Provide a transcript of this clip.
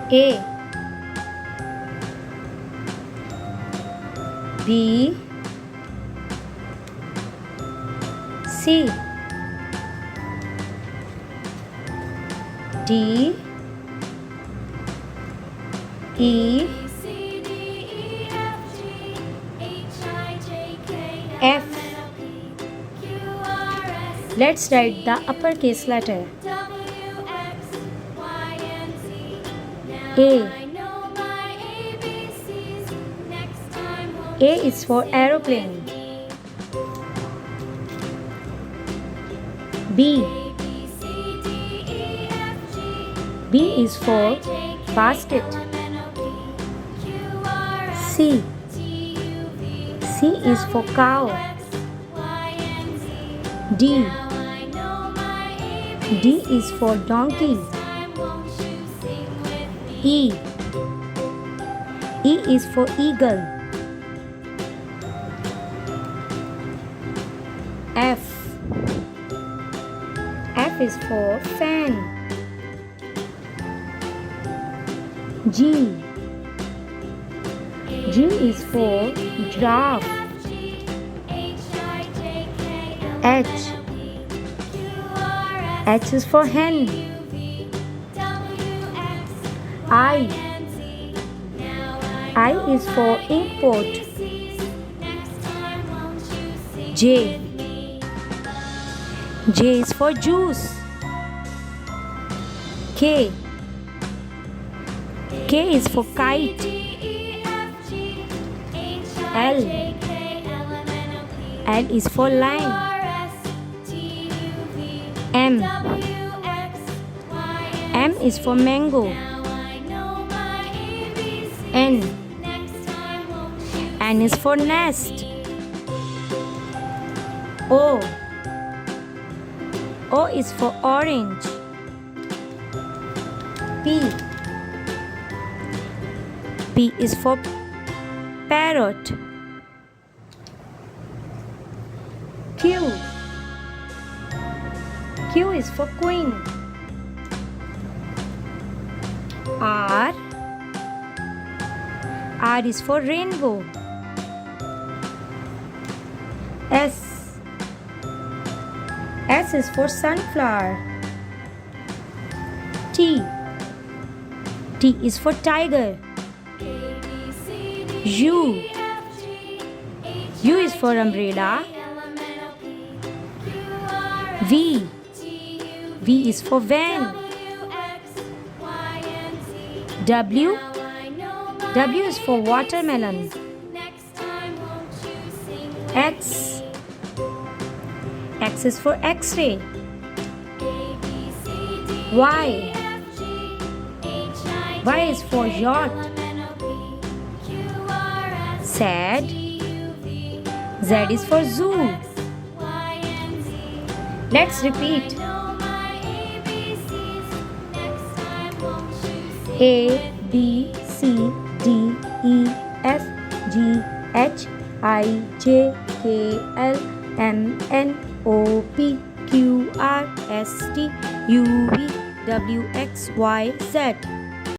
A, B, C, D, E, F. Let's write the uppercase letter. A. A is for aeroplane. B. B is for basket. C. C is for cow. D. D is for donkey. E. E is for eagle. F. F is for fan. G. G is for giraffe. H. H is for hen. I. I is for inkpot. J. J is for juice. K. K is for kite. L. L is for lion. M. M is for mango. N. N is for nest. O. O is for orange. P. P is for parrot. Q. Q is for queen. R. R is for rainbow. S. S is for sunflower. T. T is for tiger. U. U is for umbrella. V. V is for van. W. W is for watermelon. X. X is for X-ray. Y. Y is for yacht. Z. Z is for zoo. Let's repeat. A, B, C, D, E, F, G, H, I, J, K, L, M, N, O, P, Q, R, S, T, U, V, W, X, Y, Z.